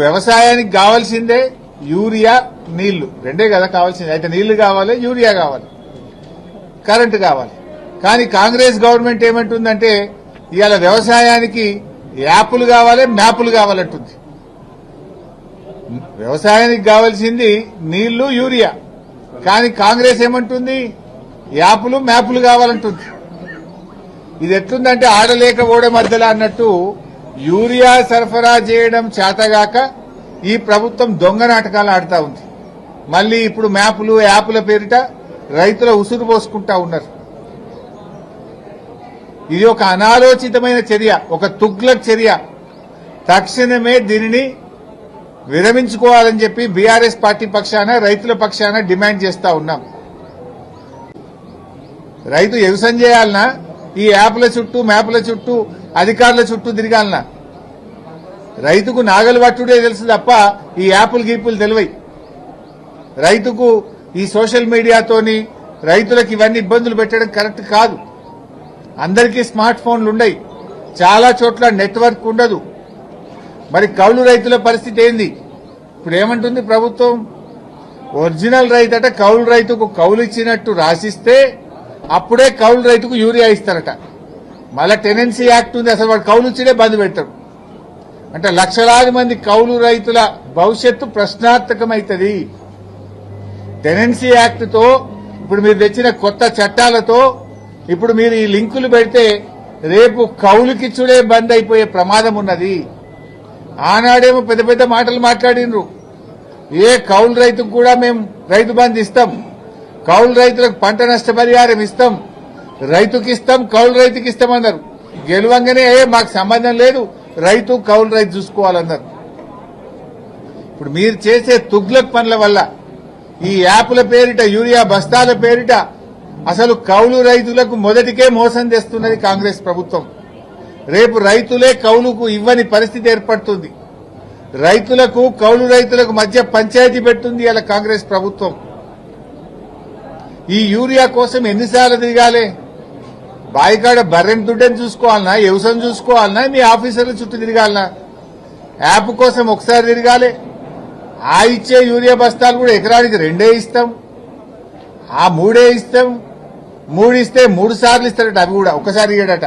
వ్యవసాయానికి కావాల్సిందే యూరియా, నీళ్లు, రెండే కదా కావాల్సింది. అయితే నీళ్లు కావాలి, యూరియా కావాలి, కరెంటు కావాలి. కానీ కాంగ్రెస్ గవర్నమెంట్ ఏమంటుందంటే ఇవాళ వ్యవసాయానికి యాప్లు కావాలి, మ్యాపులు కావాలంటుంది. వ్యవసాయానికి కావాల్సింది నీళ్లు, యూరియా. కానీ కాంగ్రెస్ ఏమంటుంది యాప్లు, మ్యాపులు కావాలంటుంది. ఇది ఎట్లుందంటే ఆడలేక ఓడే మధ్యలో అన్నట్టు యూరియా సరఫరా చేయడం చేతగాక ఈ ప్రభుత్వం దొంగ నాటకాలు ఆడుతా ఉంది. మళ్లీ ఇప్పుడు మ్యాపులు, యాప్ల పేరిట రైతుల ఉసురు పోసుకుంటా ఉన్నారు. ఇది ఒక అనాలోచితమైన చర్య, ఒక తుగ్లక్ చర్య. తక్షణమే దీనిని విరమించుకోవాలని చెప్పి బీఆర్ఎస్ పార్టీ పక్షాన, రైతుల పక్షాన డిమాండ్ చేస్తా ఉన్నాం. రైతు వ్యవసాయం చేయాలన్నా ఈ యాప్ల చుట్టూ, మ్యాప్ల చుట్టూ, అధికారుల చుట్టూ తిరగాలన్నా? రైతుకు నాగలు పట్టుడే తెలుసు తప్ప ఈ యాపులు గీపులు తెలివై. రైతుకు ఈ సోషల్ మీడియాతోని రైతులకు ఇవన్నీ ఇబ్బందులు పెట్టడం కరెక్ట్ కాదు. అందరికీ స్మార్ట్ ఫోన్లు ఉన్నాయి, చాలా చోట్ల నెట్వర్క్ ఉండదు. మరి కౌలు రైతుల పరిస్థితి ఏంది? ఇప్పుడు ఏమంటుంది ప్రభుత్వం? ఒరిజినల్ రైతట కౌలు రైతుకు కౌలు ఇచ్చినట్టు రాసిస్తే అప్పుడే కౌలు రైతుకు యూరియా ఇస్తారట. మళ్ళా టెనెన్సీ యాక్ట్ ఉంది, అసలు వాడు కౌలు ఇచ్చినే బంద్ పెడతాడు. అంటే లక్షలాది మంది కౌలు రైతుల భవిష్యత్తు ప్రశ్నార్థకమైతుంది. టెనెన్సీ యాక్ట్ తో, ఇప్పుడు మీరు తెచ్చిన కొత్త చట్టాలతో ఇప్పుడు మీరు ఈ లింకులు పెడితే రేపు కౌలుకిచ్చుడే బంద్ అయిపోయే ప్రమాదం ఉన్నది. ఆనాడేమో పెద్ద పెద్ద మాటలు మాట్లాడినరు. ఏ కౌలు రైతుకు కూడా మేము రైతు బంధు ఇస్తాం, కౌలు రైతులకు పంట నష్టపరిహారం ఇస్తాం, రైతుకి ఇస్తాం, కౌలు రైతుకి ఇస్తామన్నారు. గెలవంగానే మాకు సంబంధం లేదు, రైతు కౌలు రైతు చూసుకోవాలన్నారు. ఇప్పుడు మీరు చేసే తుగ్లక్ పనుల వల్ల ఈ యాప్ల పేరిట, యూరియా బస్తాల పేరిట అసలు కౌలు రైతులకు మొదటికే మోసం చేస్తున్నది కాంగ్రెస్ ప్రభుత్వం. రేపు రైతులే కౌలుకు ఇవ్వని పరిస్థితి ఏర్పడుతుంది. రైతులకు, కౌలు రైతులకు మధ్య పంచాయతీ పెడుతుంది ఇలా కాంగ్రెస్ ప్రభుత్వం. ఈ యూరియా కోసం ఎన్నిసార్లు తిరగాలి? బాయికాడ బర్రెని దుడ్డని చూసుకోవాలన్నా, వ్యవసాయం చూసుకోవాలన్నా, మీ ఆఫీసర్ల చుట్టూ తిరగాలన్నా? యాప్ కోసం ఒకసారి తిరగాలి. ఆ ఇచ్చే యూరియా బస్తాలు కూడా ఎకరానికి 2 ఇస్తాం, ఆ 3 ఇస్తాం. 3 ఇస్తే 3 సార్లు ఇస్తాడట, అవి కూడా ఒకసారి ఇయ్యడట.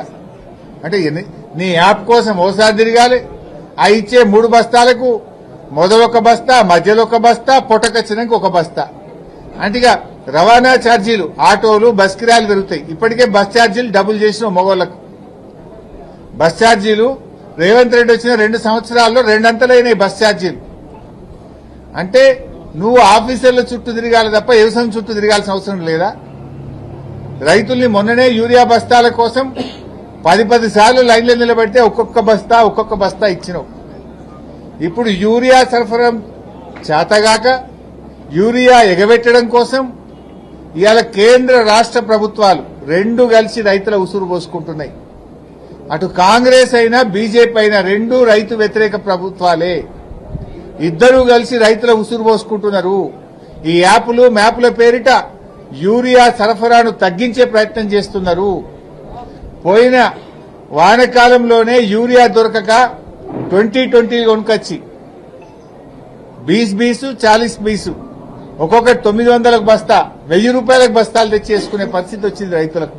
అంటే నీ యాప్ కోసం ఓసారి తిరగాలి. ఆ ఇచ్చే 3 బస్తాలకు మొదలు ఒక బస్తా, మధ్యలో ఒక బస్తా, పొట్టకొచ్చినాక ఒక బస్తా. అంటే ఇక రవాణా ఛార్జీలు, ఆటోలు, బస్ కిరాయిలు పెరుగుతాయి. ఇప్పటికే బస్ ఛార్జీలు డబుల్ చేసిన మగవాళ్లకు. బస్ ఛార్జీలు రేవంత్ రెడ్డి వచ్చిన 2 సంవత్సరాల్లో 2 అంతలైనాయి బస్ ఛార్జీలు. అంటే నువ్వు ఆఫీసర్ల చుట్టూ తిరగాలి తప్ప వ్యవసాయం చుట్టూ తిరగాల్సిన అవసరం లేదా? రైతుల్ని మొన్ననే యూరియా బస్తాల కోసం 10 సార్లు లైన్లో నిలబెడితే ఒక్కొక్క బస్తా ఇచ్చినావు. ఇప్పుడు యూరియా సరఫరా చేతగాక యూరియా ఎగబెట్టడం కోసం ఇవాళ కేంద్ర రాష్ట్ర ప్రభుత్వాలు 2 కలిసి రైతుల ఉసురు పోసుకుంటున్నాయి. అటు కాంగ్రెస్ అయినా బీజేపీ అయినా 2 రైతు వ్యతిరేక ప్రభుత్వాలే. ఇద్దరూ కలిసి రైతుల ఉసురు పోసుకుంటున్నారు. ఈ యాప్లు, మ్యాపుల పేరిట యూరియా సరఫరాను తగ్గించే ప్రయత్నం చేస్తున్నారు. పోయిన వానకాలంలోనే యూరియా దొరకక 2020 కొనుకొచ్చి 20 40 ఒక్కొక్కటి 900లకు బస్తా, 1000 రూపాయలకు బస్తాలు తెచ్చేసుకునే పరిస్థితి వచ్చింది రైతులకు.